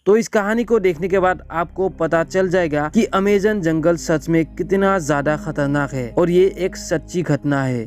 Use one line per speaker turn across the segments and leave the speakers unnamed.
तो इस कहानी को देखने के बाद आपको पता चल जाएगा कि अमेज़न जंगल सच में कितना ज्यादा खतरनाक है और ये एक सच्ची घटना है।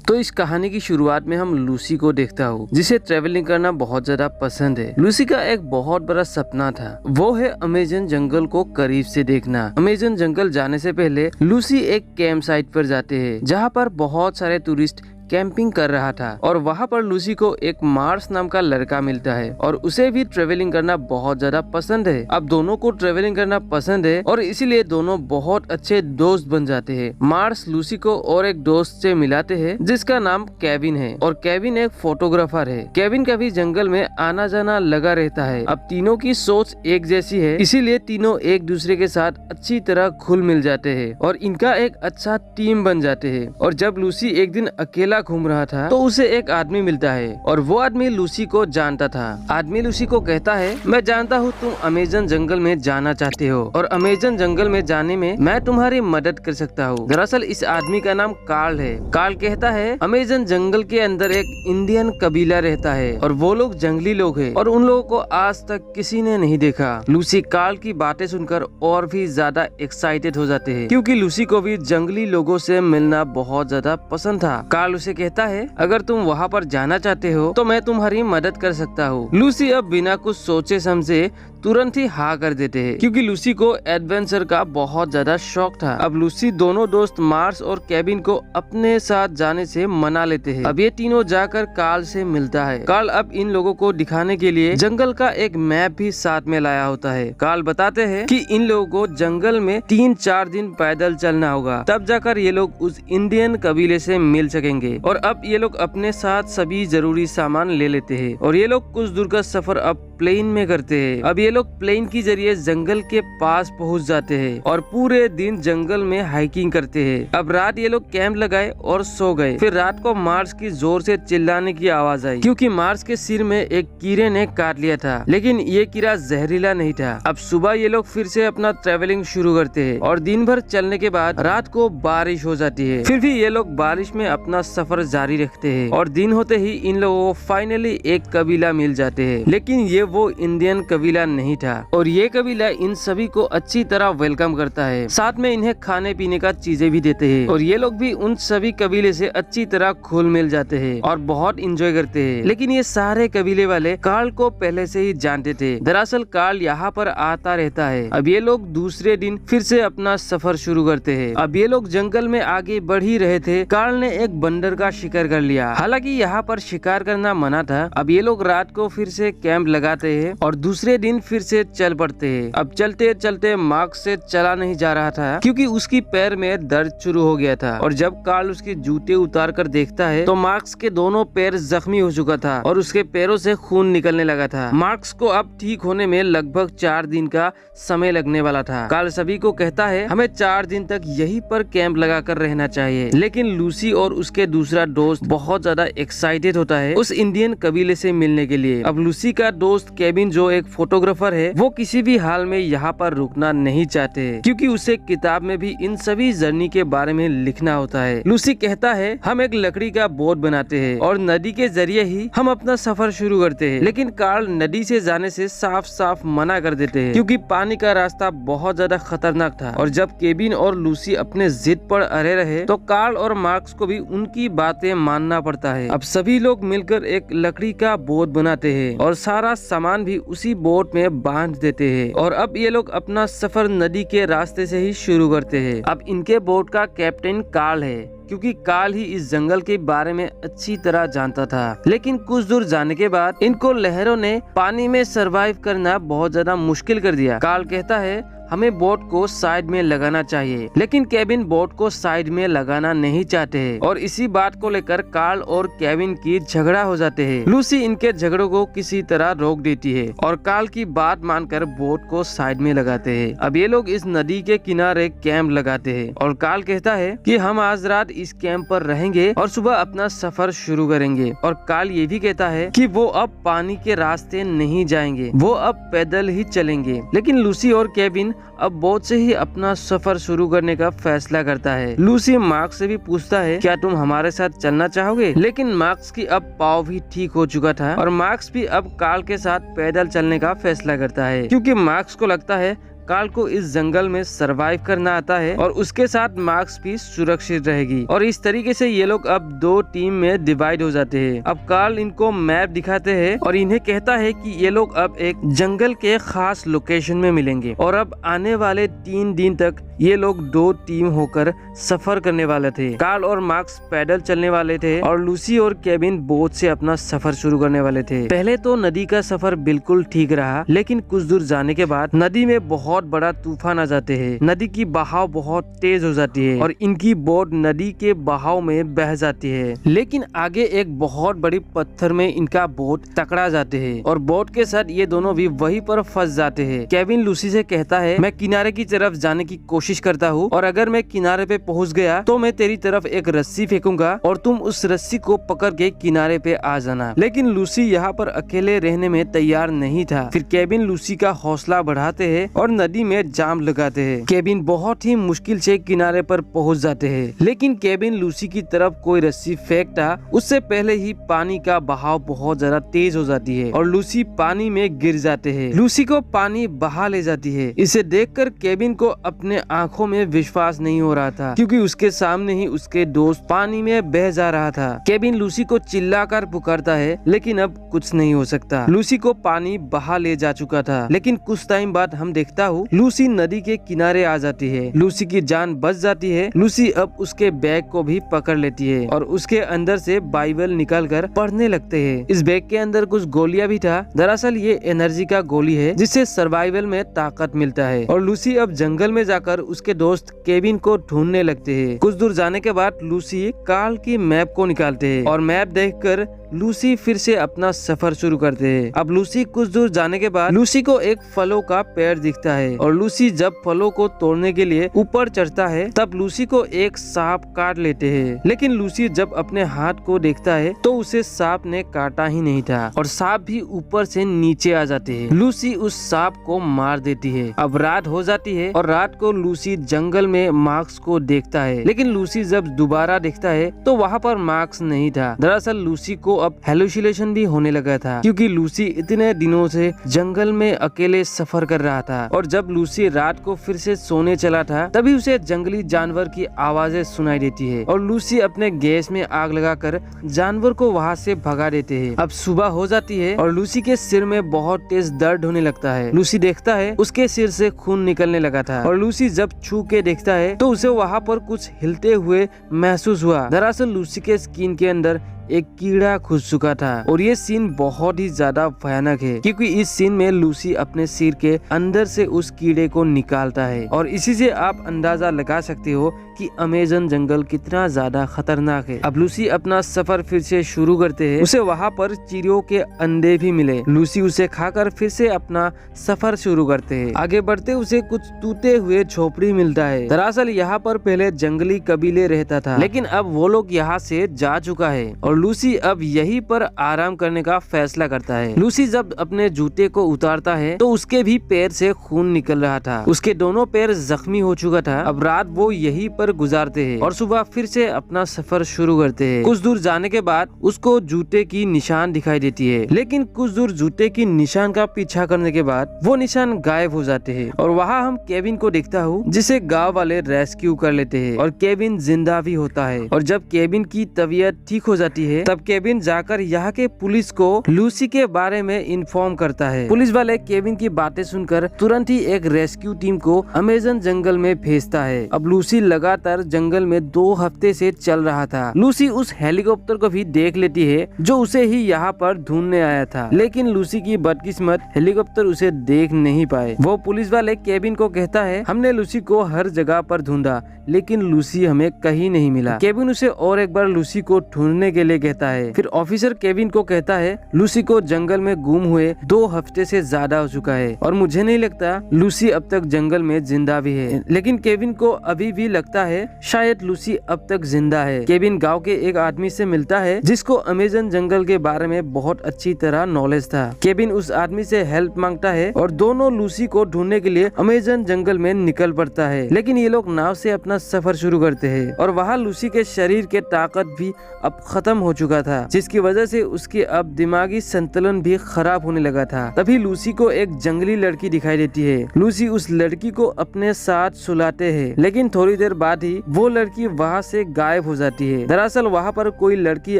तो इस कहानी की शुरुआत में हम लूसी को देखता हूँ, जिसे ट्रेवलिंग करना बहुत ज्यादा पसंद है। लूसी का एक बहुत बड़ा सपना था, वो है अमेज़न जंगल को करीब से देखना। अमेज़न जंगल जाने से पहले लूसी एक कैंप साइट पर जाते हैं, जहाँ पर बहुत सारे टूरिस्ट कैंपिंग कर रहा था और वहाँ पर लूसी को एक मार्स नाम का लड़का मिलता है और उसे भी ट्रेवलिंग करना बहुत ज्यादा पसंद है। अब दोनों को ट्रेवलिंग करना पसंद है और इसीलिए दोनों बहुत अच्छे दोस्त बन जाते हैं। मार्स लूसी को और एक दोस्त से मिलाते हैं जिसका नाम केविन है और केविन एक फोटोग्राफर है। केविन का भी जंगल में आना जाना लगा रहता है। अब तीनों की सोच एक जैसी है, इसीलिए तीनों एक दूसरे के साथ अच्छी तरह घुल मिल जाते हैं और इनका एक अच्छा टीम बन जाते हैं। और जब लूसी एक दिन अकेला घूम रहा था तो उसे एक आदमी मिलता है और वो आदमी लूसी को जानता था। आदमी लूसी को कहता है, मैं जानता हूँ तुम अमेज़न जंगल में जाना चाहते हो और अमेज़न जंगल में जाने में मैं तुम्हारी मदद कर सकता हूँ। दरअसल इस आदमी का नाम कार्ल है। कार्ल कहता है, अमेज़न जंगल के अंदर एक इंडियन कबीला रहता है और वो लोग जंगली लोग हैं और उन लोगों को आज तक किसी ने नहीं देखा। लूसी कार्ल की बातें सुनकर और भी ज्यादा एक्साइटेड हो जाते हैं, क्योंकि लूसी को भी जंगली लोगों से मिलना बहुत ज्यादा पसंद था। कार्ल उसे कहता है, अगर तुम वहाँ पर जाना चाहते हो तो मैं तुम्हारी मदद कर सकता हूँ। लूसी अब बिना कुछ सोचे समझे तुरंत ही हाँ कर देते हैं, क्योंकि लूसी को एडवेंचर का बहुत ज्यादा शौक था। अब लूसी दोनों दोस्त मार्स और केविन को अपने साथ जाने से मना लेते हैं। अब ये तीनों जाकर कार्ल से मिलता है। कार्ल अब इन लोगों को दिखाने के लिए जंगल का एक मैप भी साथ में लाया होता है। कार्ल बताते हैं कि इन लोगों को जंगल में 3-4 दिन पैदल चलना होगा, तब जाकर ये लोग उस इंडियन कबीले से मिल सकेंगे। और अब ये लोग अपने साथ सभी जरूरी सामान ले लेते हैं और ये लोग कुछ दूर का सफर अब प्लेन में करते हैं। अब ये लोग प्लेन के जरिए जंगल के पास पहुंच जाते हैं और पूरे दिन जंगल में हाइकिंग करते हैं। अब रात ये लोग कैंप लगाए और सो गए। फिर रात को मार्स की जोर से चिल्लाने की आवाज आई, क्योंकि मार्स के सिर में एक कीड़े ने काट लिया था, लेकिन ये कीड़ा जहरीला नहीं था। अब सुबह ये लोग फिर से अपना ट्रेवलिंग शुरू करते हैं और दिन भर चलने के बाद रात को बारिश हो जाती है। फिर भी ये लोग बारिश में अपना सफर जारी रखते हैं और दिन होते ही इन लोगों को फाइनली एक कबीला मिल जाते हैं। लेकिन ये वो इंडियन कबीला नहीं था और ये कबीला इन सभी को अच्छी तरह वेलकम करता है, साथ में इन्हें खाने पीने का चीजें भी देते हैं और ये लोग भी उन सभी कबीले से अच्छी तरह घुल मिल जाते हैं और बहुत इंजॉय करते हैं। लेकिन ये सारे कबीले वाले कार्ल को पहले से ही जानते थे। दरअसल कार्ल यहाँ पर आता रहता है। अब ये लोग दूसरे दिन फिर से अपना सफर शुरू करते हैं। अब ये लोग जंगल में आगे बढ़ ही रहे थे, कार्ल ने एक बंदर का शिकार कर लिया। हालांकि यहाँ पर शिकार करना मना था। अब ये लोग रात को फिर से कैंप लगाते हैं और दूसरे दिन फिर से चल पड़ते हैं। अब चलते चलते मार्क्स से चला नहीं जा रहा था, क्योंकि उसकी पैर में दर्द शुरू हो गया था और जब कार्ल उसके जूते उतार कर देखता है तो मार्क्स के दोनों पैर जख्मी हो चुका था और उसके पैरों से खून निकलने लगा था। मार्क्स को अब ठीक होने में लगभग 4 दिन का समय लगने वाला था। कार्ल सभी को कहता है, हमें 4 दिन तक यहीं पर कैंप लगा कर रहना चाहिए। लेकिन लूसी और उसके दूसरा दोस्त बहुत ज्यादा एक्साइटेड होता है उस इंडियन कबीले से मिलने के लिए। अब लूसी का दोस्त केविन, जो एक फोटोग्राफर है, वो किसी भी हाल में यहाँ पर रुकना नहीं चाहते, क्योंकि उसे किताब में भी इन सभी जर्नी के बारे में लिखना होता है। लूसी कहता है, हम एक लकड़ी का बोट बनाते हैं और नदी के जरिए ही हम अपना सफर शुरू करते हैं। लेकिन कार्ल नदी से जाने से साफ साफ मना कर देते हैं, क्योंकि पानी का रास्ता बहुत ज्यादा खतरनाक था। और जब केविन और लूसी अपने जिद पर अड़े रहे तो कार्ल और मार्क्स को भी उनकी बातें मानना पड़ता है। अब सभी लोग मिलकर एक लकड़ी का बोट बनाते हैं और सारा सामान भी उसी बोट में बांध देते हैं और अब ये लोग अपना सफर नदी के रास्ते से ही शुरू करते हैं। अब इनके बोट का कैप्टन कार्ल है, क्योंकि कार्ल ही इस जंगल के बारे में अच्छी तरह जानता था। लेकिन कुछ दूर जाने के बाद इनको लहरों ने पानी में सरवाइव करना बहुत ज्यादा मुश्किल कर दिया। कार्ल कहता है, हमें बोट को साइड में लगाना चाहिए, लेकिन केविन बोट को साइड में लगाना नहीं चाहते हैं और इसी बात को लेकर कार्ल और केविन की झगड़ा हो जाते हैं। लूसी इनके झगड़ों को किसी तरह रोक देती है और कार्ल की बात मानकर बोट को साइड में लगाते हैं। अब ये लोग इस नदी के किनारे कैंप लगाते हैं और कार्ल कहता है कि हम आज रात इस कैंप पर रहेंगे और सुबह अपना सफर शुरू करेंगे। और कार्ल ये भी कहता है कि वो अब पानी के रास्ते नहीं जाएंगे, वो अब पैदल ही चलेंगे। लेकिन लूसी और केविन अब बोट से ही अपना सफर शुरू करने का फैसला करता है। लूसी मार्क्स से भी पूछता है क्या तुम हमारे साथ चलना चाहोगे, लेकिन मार्क्स की अब पाँव भी ठीक हो चुका था और मार्क्स भी अब कार्ल के साथ पैदल चलने का फैसला करता है, क्योंकि मार्क्स को लगता है कार्ल को इस जंगल में सरवाइव करना आता है और उसके साथ मार्क्स भी सुरक्षित रहेगी। और इस तरीके से ये लोग अब 2 टीम में डिवाइड हो जाते हैं। अब कार्ल इनको मैप दिखाते हैं और इन्हें कहता है कि ये लोग अब एक जंगल के खास लोकेशन में मिलेंगे और अब आने वाले 3 दिन तक ये लोग 2 टीम होकर सफर करने वाले थे। कार्ल और मार्क्स पैदल चलने वाले थे और लूसी और केविन बोट से अपना सफर शुरू करने वाले थे। पहले तो नदी का सफर बिल्कुल ठीक रहा, लेकिन कुछ दूर जाने के बाद नदी में बहुत बड़ा तूफान आ जाते हैं। नदी की बहाव बहुत तेज हो जाती है और इनकी बोट नदी के बहाव में बह जाती है। लेकिन आगे एक बहुत बड़ी पत्थर में इनका बोट टकरा जाते हैं और बोट के साथ ये दोनों भी वहीं पर फंस जाते हैं। केविन लूसी से कहता है मैं किनारे की तरफ जाने की कोशिश करता हूँ और अगर मैं किनारे पे पहुँच गया तो मैं तेरी तरफ एक रस्सी फेंकूंगा और तुम उस रस्सी को पकड़ के किनारे पे आ जाना। लेकिन लूसी यहाँ पर अकेले रहने में तैयार नहीं था। फिर केविन लूसी का हौसला बढ़ाते हैं और नदी में जाम लगाते हैं। केविन बहुत ही मुश्किल से किनारे पर पहुंच जाते हैं, लेकिन केविन लूसी की तरफ कोई रस्सी फेंकता उससे पहले ही पानी का बहाव बहुत ज्यादा तेज हो जाती है और लूसी पानी में गिर जाते हैं। लूसी को पानी बहा ले जाती है। इसे देखकर केविन को अपने आंखों में विश्वास नहीं हो रहा था, क्योंकि उसके सामने ही उसके दोस्त पानी में बह जा रहा था। केविन लूसी को चिल्लाकर पुकारता है, लेकिन अब कुछ नहीं हो सकता। लूसी को पानी बहा ले जा चुका था, लेकिन कुछ टाइम बाद हम देखता हूँ लूसी नदी के किनारे आ जाती है। लूसी की जान बच जाती है। लूसी अब उसके बैग को भी पकड़ लेती है और उसके अंदर से बाइबल निकालकर पढ़ने लगते हैं। इस बैग के अंदर कुछ गोलियां भी था। दरअसल ये एनर्जी का गोली है जिससे सर्वाइवल में ताकत मिलता है। और लूसी अब जंगल में जाकर उसके दोस्त केविन को ढूंढने लगते हैं। कुछ दूर जाने के बाद लूसी कार्ल की मैप को निकालते हैं और मैप देखकर लूसी फिर से अपना सफर शुरू करते हैं। अब लूसी कुछ दूर जाने के बाद लूसी को एक फलों का पेड़ दिखता है और लूसी जब फलों को तोड़ने के लिए ऊपर चढ़ता है तब लूसी को एक सांप काट लेते हैं। लेकिन लूसी जब अपने हाथ को देखता है तो उसे सांप ने काटा ही नहीं था और सांप भी ऊपर से नीचे आ जाते हैं। लूसी उस सांप को मार देती है। अब रात हो जाती है और रात को लूसी जंगल में मार्क्स को देखता है, लेकिन लूसी जब दोबारा देखता है तो वहाँ पर मार्क्स नहीं था। दरअसल लूसी को अब हेलुसिनेशन भी होने लगा था, क्योंकि लूसी इतने दिनों से जंगल में अकेले सफर कर रहा था और जब लूसी रात को फिर से सोने चला था तभी उसे जंगली जानवर की आवाजें सुनाई देती है और लूसी अपने गैस में आग लगाकर जानवर को वहाँ से भगा देते हैं। अब सुबह हो जाती है और लूसी के सिर में बहुत तेज दर्द होने लगता है। लूसी देखता है उसके सिर से खून निकलने लगा था और लूसी जब छू के देखता है तो उसे वहाँ पर कुछ हिलते हुए महसूस हुआ। दरअसल लूसी के स्किन के अंदर एक कीड़ा घुस चुका था और ये सीन बहुत ही ज्यादा भयानक है, क्योंकि इस सीन में लूसी अपने सिर के अंदर से उस कीड़े को निकालता है और इसी से आप अंदाजा लगा सकते हो कि अमेज़न जंगल कितना ज्यादा खतरनाक है। अब लूसी अपना सफर फिर से शुरू करते हैं। उसे वहाँ पर चिड़ियों के अंडे भी मिले। लूसी उसे खाकर फिर से अपना सफर शुरू करते हैं। आगे बढ़ते उसे कुछ टूटे हुए झोपड़ी मिलता है। दरअसल यहाँ पर पहले जंगली कबीले रहता था, लेकिन अब वो लोग यहाँ से जा चुका है और लूसी अब यहीं पर आराम करने का फैसला करता है। लूसी जब अपने जूते को उतारता है तो उसके भी पैर से खून निकल रहा था। उसके दोनों पैर जख्मी हो चुका था। अब रात वो यहीं पर गुजारते हैं और सुबह फिर से अपना सफर शुरू करते हैं। कुछ दूर जाने के बाद उसको जूते की निशान दिखाई देती है, लेकिन कुछ दूर जूते की निशान का पीछा करने के बाद वो निशान गायब हो जाते हैं और वहाँ हम केविन को देखता हूँ, जिसे गाँव वाले रेस्क्यू कर लेते हैं और केविन जिंदा भी होता है। और जब केविन की तबीयत ठीक हो जाती है तब केविन जाकर यहाँ के पुलिस को लूसी के बारे में इन्फॉर्म करता है। पुलिस वाले केविन की बातें सुनकर तुरंत ही एक रेस्क्यू टीम को अमेज़न जंगल में भेजता है। अब लूसी लगातार जंगल में 2 हफ्ते से चल रहा था। लूसी उस हेलीकॉप्टर को भी देख लेती है जो उसे ही यहाँ पर ढूंढने आया था, लेकिन लूसी की बदकिस्मत हेलीकॉप्टर उसे देख नहीं पाए। वो पुलिस वाले केविन को कहता है हमने लूसी को हर जगह पर ढूंढा, लेकिन लूसी हमें कहीं नहीं मिला। केविन उसे और एक बार लूसी को ढूंढने के लिए लिए कहता है। फिर ऑफिसर केविन को कहता है लूसी को जंगल में गुम हुए 2 हफ्ते से ज्यादा हो चुका है और मुझे नहीं लगता लूसी अब तक जंगल में जिंदा भी है। लेकिन केविन को अभी भी लगता है शायद लूसी अब तक जिंदा है। केविन गांव के एक आदमी से मिलता है जिसको अमेजन जंगल के बारे में बहुत अच्छी तरह नॉलेज था। केविन उस आदमी से हेल्प मांगता है और दोनों लूसी को ढूंढने के लिए अमेजन जंगल में निकल पड़ता है। लेकिन ये लोग नाव से अपना सफर शुरू करते हैं और वहाँ लूसी के शरीर के ताकत भी अब खत्म हो चुका था, जिसकी वजह से उसके अब दिमागी संतुलन भी खराब होने लगा था। तभी लूसी को एक जंगली लड़की दिखाई देती है। लूसी उस लड़की को अपने साथ सुलाते हैं, लेकिन थोड़ी देर बाद ही वो लड़की वहाँ से गायब हो जाती है। दरअसल वहाँ पर कोई लड़की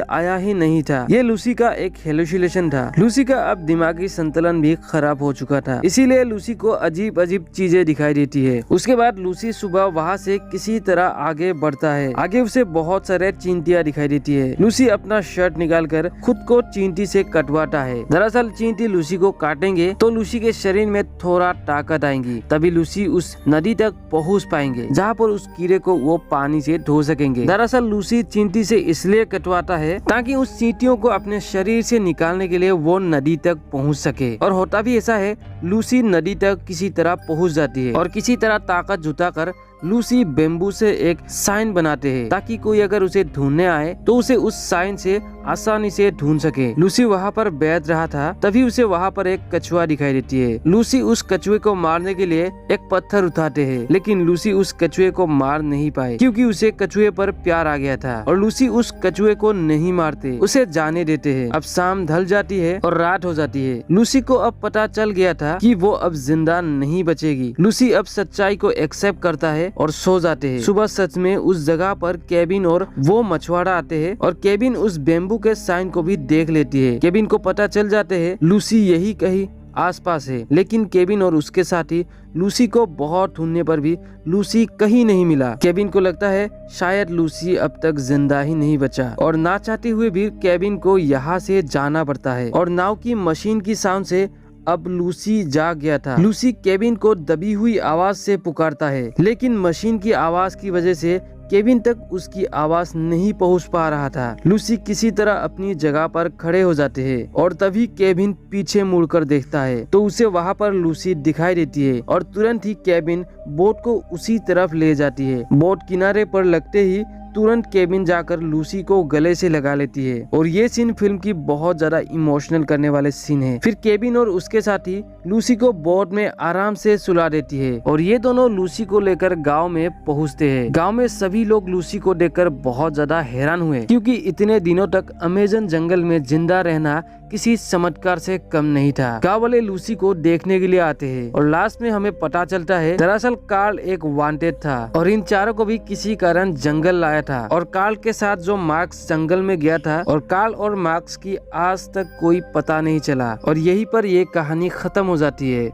आया ही नहीं था। ये लूसी का एक हेलुसिनेशन था। लूसी का अब दिमागी संतुलन भी खराब हो चुका था, इसीलिए लूसी को अजीब अजीब चीजें दिखाई देती है। उसके बाद लूसी सुबह वहाँ से किसी तरह आगे बढ़ता है। आगे उसे बहुत सारे चींटियां दिखाई देती है। लूसी अपना शर्ट निकालकर खुद को चींटी से कटवाता है। दरअसल चींटी लूसी को काटेंगे तो लूसी के शरीर में थोड़ा ताकत आएगी, तभी लूसी उस नदी तक पहुंच पाएंगे जहां पर उस कीड़े को वो पानी से धो सकेंगे। दरअसल लूसी चींटी से इसलिए कटवाता है ताकि उस चींटियों को अपने शरीर से निकालने के लिए वो नदी तक पहुंच सके। और होता भी ऐसा है, लूसी नदी तक किसी तरह पहुंच जाती है और किसी तरह ताकत जुटाकर लूसी बेम्बू से एक साइन बनाते हैं ताकि कोई अगर उसे ढूंढने आए तो उसे उस साइन से आसानी से ढूंढ सके। लूसी वहाँ पर बैठ रहा था, तभी उसे वहाँ पर एक कछुआ दिखाई देती है। लूसी उस कछुए को मारने के लिए एक पत्थर उठाते हैं, लेकिन लूसी उस कछुए को मार नहीं पाए क्योंकि उसे कछुए पर प्यार आ गया था और लूसी उस कछुए को नहीं मारते, उसे जाने देते हैं। अब शाम ढल जाती है और रात हो जाती है। लूसी को अब पता चल गया था कि वो अब जिंदा नहीं बचेगी। लूसी अब सच्चाई को एक्सेप्ट करता है और सो जाते हैं। सुबह सच में उस जगह पर केविन और वो मछुआरा आते हैं और केविन उस बेम्बू के साइन को भी देख लेती है। केविन को पता चल जाते हैं लूसी यही कहीं आसपास है, लेकिन केविन और उसके साथी लूसी को बहुत ढूंढने पर भी लूसी कहीं नहीं मिला। केविन को लगता है शायद लूसी अब तक जिंदा ही नहीं बचा और ना चाहते हुए भी केविन को यहाँ से जाना पड़ता है। और नाव की मशीन की साउंड से अब लूसी जाग गया था। लूसी केविन को दबी हुई आवाज से पुकारता है, लेकिन मशीन की आवाज की वजह से केविन तक उसकी आवाज नहीं पहुंच पा रहा था। लूसी किसी तरह अपनी जगह पर खड़े हो जाते हैं और तभी केविन पीछे मुड़कर देखता है तो उसे वहां पर लूसी दिखाई देती है और तुरंत ही केविन बोट को उसी तरफ ले जाती है। बोट किनारे पर लगते ही तुरंत केविन जाकर लूसी को गले से लगा लेती है और ये सीन फिल्म की बहुत ज्यादा इमोशनल करने वाले सीन है। फिर केविन और उसके साथी लूसी को बोट में आराम से सुला देती है और ये दोनों लूसी को लेकर गांव में पहुंचते हैं। गांव में सभी लोग लूसी को देखकर बहुत ज्यादा हैरान हुए क्योंकि इतने दिनों तक अमेजन जंगल में जिंदा रहना किसी चमत्कार से कम नहीं था। गांव वाले लूसी को देखने के लिए आते हैं और लास्ट में हमें पता चलता है दरअसल कार्ल एक वांटेड था और इन चारों को भी किसी कारण जंगल लाया था और कार्ल के साथ जो मार्क्स जंगल में गया था और कार्ल और मार्क्स की आज तक कोई पता नहीं चला और यहीं पर ये कहानी खत्म हो जाती है।